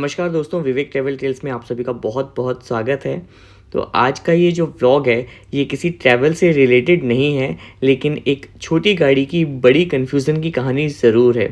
नमस्कार दोस्तों, विवेक travel tales में आप सभी का बहुत बहुत स्वागत है। तो आज का ये जो व्लॉग है, ये किसी ट्रैवल से रिलेटेड नहीं है, लेकिन एक छोटी गाड़ी की बड़ी कन्फ्यूज़न की कहानी ज़रूर है।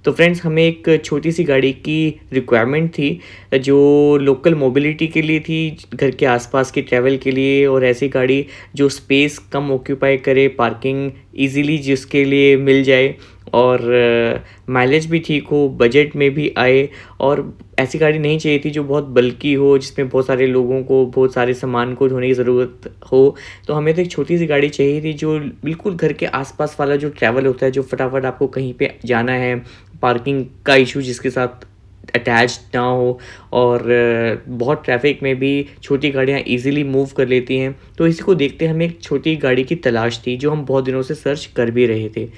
तो फ्रेंड्स, हमें एक छोटी सी गाड़ी की रिक्वायरमेंट थी, जो लोकल मोबिलिटी के लिए थी, घर के आसपास के ट्रैवल के लिए, और ऐसी गाड़ी जो स्पेस कम ऑक्यूपाई करे, पार्किंग इजीली जिसके लिए मिल जाए, और माइलेज भी ठीक हो, बजट में भी आए। और ऐसी गाड़ी नहीं चाहिए थी जो बहुत बल्की हो, जिसमें बहुत सारे लोगों को, बहुत सारे सामान को ढोने की ज़रूरत हो। तो हमें तो एक छोटी सी गाड़ी चाहिए थी जो बिल्कुल घर के आसपास वाला जो ट्रैवल होता है, जो फटाफट आपको कहीं पे जाना है, पार्किंग का इशू जिसके साथ अटैच्ड ना हो, और बहुत ट्रैफिक में भी छोटी गाड़ियाँ इजीली मूव कर लेती हैं। तो इसी को देखते हमें एक छोटी गाड़ी की तलाश थी, जो हम बहुत दिनों से सर्च कर भी रहे थे।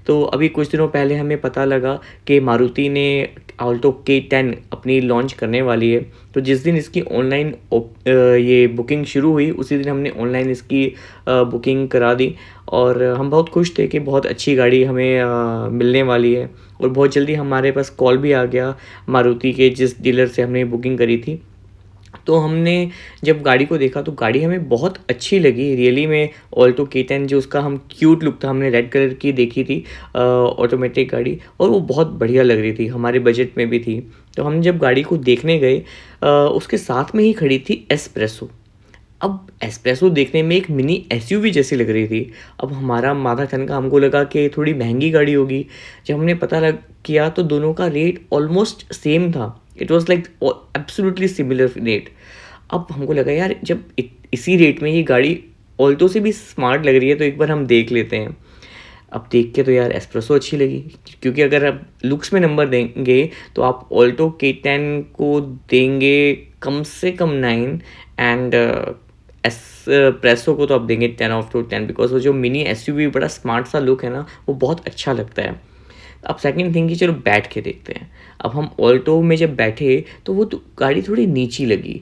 तो अभी कुछ दिनों पहले हमें पता लगा कि मारुति ने ऑल्टो K10 अपनी लॉन्च करने वाली है। तो जिस दिन इसकी ऑनलाइन ये बुकिंग शुरू हुई, उसी दिन हमने ऑनलाइन इसकी बुकिंग करा दी, और हम बहुत खुश थे कि बहुत अच्छी गाड़ी हमें मिलने वाली है। और बहुत जल्दी हमारे पास कॉल भी आ गया मारुति के जिस डीलर से हमने बुकिंग करी थी। तो हमने जब गाड़ी को देखा तो गाड़ी हमें बहुत अच्छी लगी रियली में। ऑल्टो K10 जो उसका हम क्यूट लुक था, हमने रेड कलर की देखी थी ऑटोमेटिक गाड़ी, और वो बहुत बढ़िया लग रही थी, हमारे बजट में भी थी। तो हम जब गाड़ी को देखने गए, उसके साथ में ही खड़ी थी एस्प्रेसो। अब एस्प्रेसो देखने में एक मिनी एसयूवी जैसी लग रही थी। अब हमारा माथा ठनका, हमको लगा कि थोड़ी महंगी गाड़ी होगी। जब हमने पता लग किया तो दोनों का रेट ऑलमोस्ट सेम था। It was like absolutely similar rate. अब हमको लगा यार, जब इसी रेट में ये गाड़ी ऑल्टो से भी स्मार्ट लग रही है, तो एक बार हम देख लेते हैं। अब देख के तो यार एस्प्रेसो अच्छी लगी, क्योंकि अगर आप लुक्स में नंबर देंगे तो आप ऑल्टो K10 को देंगे कम से कम 9, एंड एस्प्रेसो को तो आप देंगे 10/10, बिकॉज वो जो मिनी एसयूवी बड़ा स्मार्ट सा लुक है ना, वो बहुत अच्छा लगता है। अब सेकंड थिंग कि चलो बैठ के देखते हैं। अब हम ऑल्टो में जब बैठे तो वो तो गाड़ी थोड़ी नीची लगी।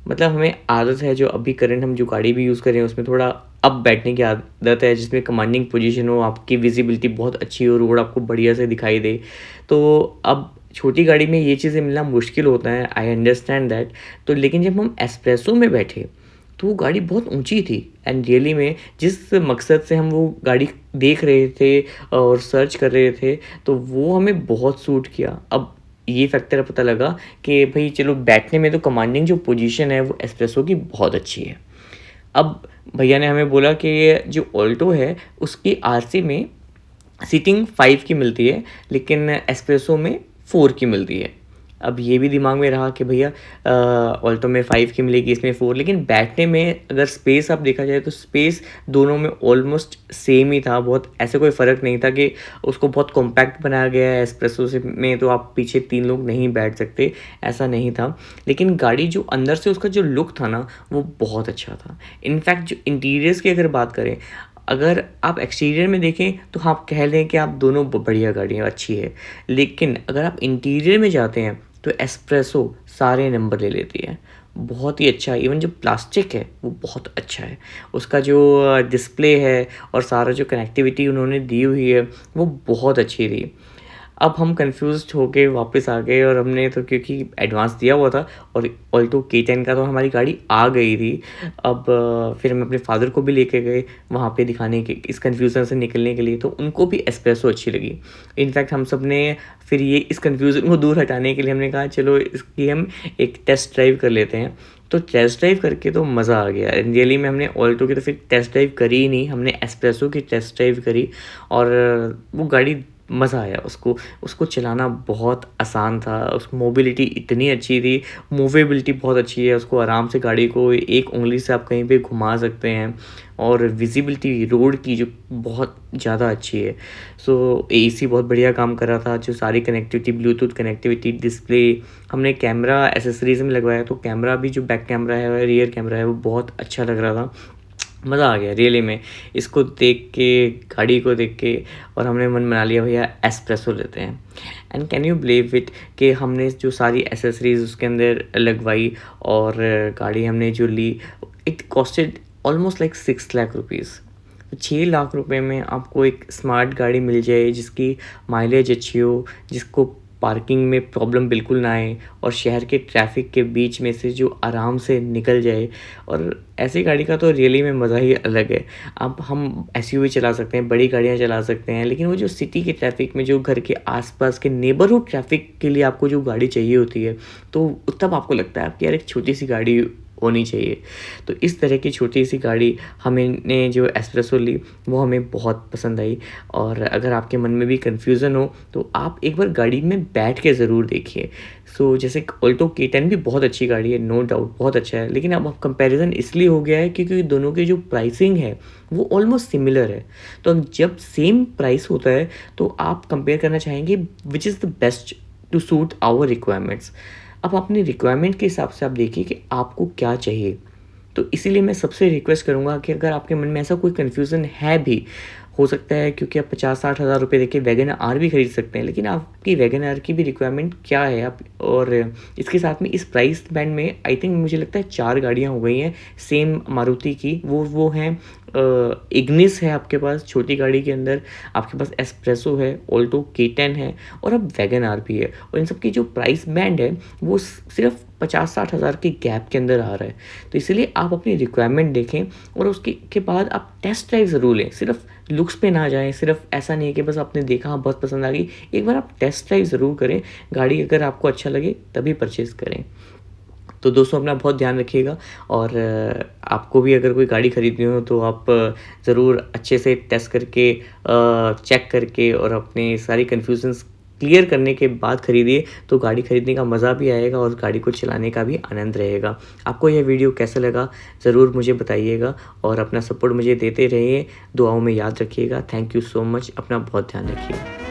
मतलब हमें आदत है, जो अभी करंट हम जो गाड़ी भी यूज़ कर रहे हैं उसमें थोड़ा अप बैठने की आदत है, जिसमें कमांडिंग पोजीशन हो, आपकी विजिबिलिटी बहुत अच्छी हो, रोड आपको बढ़िया से दिखाई दे। तो अब छोटी गाड़ी में ये चीज़ें मिलना मुश्किल होता है, आई अंडरस्टैंड दैट। तो लेकिन जब हम एस्प्रेसो में बैठे तो वो गाड़ी बहुत ऊंची थी, एंड रियली में जिस मकसद से हम वो गाड़ी देख रहे थे और सर्च कर रहे थे, तो वो हमें बहुत सूट किया। अब ये फैक्टर पता लगा कि भाई चलो, बैठने में तो कमांडिंग जो पोजीशन है वो एस्प्रेसो की बहुत अच्छी है। अब भैया ने हमें बोला कि ये जो ऑल्टो है उसकी आरसी में सीटिंग 5 की मिलती है, लेकिन एस्प्रेसो में 4 की मिलती है। अब ये भी दिमाग में रहा कि भैया ऑल्टो में 5 की मिलेगी, इसमें 4, लेकिन बैठने में अगर स्पेस आप देखा जाए तो स्पेस दोनों में ऑलमोस्ट सेम ही था। बहुत ऐसे कोई फ़र्क नहीं था कि उसको बहुत कॉम्पैक्ट बनाया गया है एस्प्रेसो से में तो आप पीछे 3 लोग नहीं बैठ सकते, ऐसा नहीं था। लेकिन गाड़ी जो अंदर से उसका जो लुक था ना, वो बहुत अच्छा था। इनफैक्ट जो इंटीरियर्स की अगर बात करें, अगर आप एक्सटीरियर में देखें तो आप कह लें कि आप दोनों बढ़िया गाड़ियाँ अच्छी है, लेकिन अगर आप इंटीरियर में जाते हैं तो एस्प्रेसो सारे नंबर ले लेती है। बहुत ही अच्छा है, इवन जो प्लास्टिक है वो बहुत अच्छा है, उसका जो डिस्प्ले है और सारा जो कनेक्टिविटी उन्होंने दी हुई है वो बहुत अच्छी थी। अब हम कन्फ्यूज़्ड होके वापस आ गए, और हमने तो क्योंकि एडवांस दिया हुआ था, और ऑल्टो K10 का तो हमारी गाड़ी आ गई थी। अब फिर हम अपने फादर को भी लेके गए वहाँ पे दिखाने के, इस कन्फ्यूज़न से निकलने के लिए, तो उनको भी एस्प्रेसो अच्छी लगी। इनफैक्ट हम सब ने फिर ये इस कन्फ्यूज़न को दूर हटाने के लिए हमने कहा चलो इसकी हम एक टेस्ट ड्राइव कर लेते हैं। तो टेस्ट ड्राइव करके तो मज़ा आ गया रियली में। हमने ऑल्टो की तो फिर टेस्ट ड्राइव करी ही नहीं, हमने एस्प्रेसो की टेस्ट ड्राइव करी, और वो गाड़ी मज़ा आया उसको उसको चलाना बहुत आसान था। उसकी मोबिलिटी इतनी अच्छी थी, मूवेबिलिटी बहुत अच्छी है, उसको आराम से गाड़ी को एक उंगली से आप कहीं पे घुमा सकते हैं, और विजिबिलिटी रोड की जो बहुत ज़्यादा अच्छी है। सो एसी बहुत बढ़िया काम कर रहा था, जो सारी कनेक्टिविटी, ब्लूटूथ कनेक्टिविटी, डिस्प्ले, हमने कैमरा एसेसरीज में लगवाया, तो कैमरा भी जो बैक कैमरा है, रियर कैमरा है, वो बहुत अच्छा लग रहा था। मज़ा आ गया रियली में इसको देख के, गाड़ी को देख के, और हमने मन बना लिया भैया एस्प्रेसो लेते हैं। And can you believe it कि हमने जो सारी एसेसरीज उसके अंदर लगवाई, और गाड़ी हमने जो ली, it costed almost like 6 lakh rupees. 6 lakh रुपए में आपको एक स्मार्ट गाड़ी मिल जाए, जिसकी माइलेज अच्छी हो, जिसको पार्किंग में प्रॉब्लम बिल्कुल ना आए और शहर के ट्रैफिक के बीच में से जो आराम से निकल जाए। और ऐसी गाड़ी का तो रियली में मज़ा ही अलग है। अब हम एसयूवी चला सकते हैं, बड़ी गाड़ियाँ चला सकते हैं, लेकिन वो जो सिटी के ट्रैफिक में, जो घर के आसपास के नेबरहुड ट्रैफिक के लिए आपको जो गाड़ी चाहिए होती है, तो तब आपको लगता है कि यार एक छोटी सी गाड़ी होनी चाहिए। तो इस तरह की छोटी सी गाड़ी हमने जो एस्प्रेसो ली वो हमें बहुत पसंद आई। और अगर आपके मन में भी कन्फ्यूज़न हो तो आप एक बार गाड़ी में बैठ के ज़रूर देखिए। जैसे ऑल्टो K10 भी बहुत अच्छी गाड़ी है, नो डाउट बहुत अच्छा है, लेकिन अब कंपैरिजन इसलिए हो गया है क्योंकि दोनों की जो प्राइसिंग है वो ऑलमोस्ट सिमिलर है। तो जब सेम प्राइस होता है तो आप कंपेयर करना चाहेंगे which is the best to suit our requirements. अब अपनी रिक्वायरमेंट के हिसाब से आप देखिए कि आपको क्या चाहिए। तो इसीलिए मैं सबसे रिक्वेस्ट करूँगा कि अगर आपके मन में ऐसा कोई कन्फ्यूज़न है भी, हो सकता है क्योंकि आप 50-60 हज़ार रुपये देके वैगन आर भी खरीद सकते हैं, लेकिन आपकी वैगन आर की भी रिक्वायरमेंट क्या है आप, और इसके साथ में इस प्राइस बैंड में आई थिंक मुझे लगता है 4 गाड़ियाँ हो गई हैं सेम मारुति की। वो हैं इग्निस है आपके पास छोटी गाड़ी के अंदर, आपके पास एस्प्रेसो है, ऑल्टो K10 है और अब वैगन आर भी है। और इन सब की जो प्राइस बैंड है वो सिर्फ 50-60 हज़ार के गैप के अंदर आ रहा है। तो इसलिए आप अपनी रिक्वायरमेंट देखें और उसके बाद आप टेस्ट ड्राइव ज़रूर लें। सिर्फ लुक्स पे ना जाएं, सिर्फ ऐसा नहीं है कि बस आपने देखा हाँ बहुत पसंद आ गई। एक बार आप टेस्ट ड्राइव ज़रूर करें, गाड़ी अगर आपको अच्छा लगे तभी परचेज़ करें। तो दोस्तों अपना बहुत ध्यान रखिएगा। और आपको भी अगर कोई गाड़ी खरीदनी हो तो आप ज़रूर अच्छे से टेस्ट करके, चेक करके और अपने सारी कन्फ्यूजन्स क्लियर करने के बाद खरीदिए, तो गाड़ी खरीदने का मज़ा भी आएगा और गाड़ी को चलाने का भी आनंद रहेगा। आपको यह वीडियो कैसा लगा ज़रूर मुझे बताइएगा और अपना सपोर्ट मुझे देते रहिए, दुआओं में याद रखिएगा। थैंक यू सो मच, अपना बहुत ध्यान रखिए।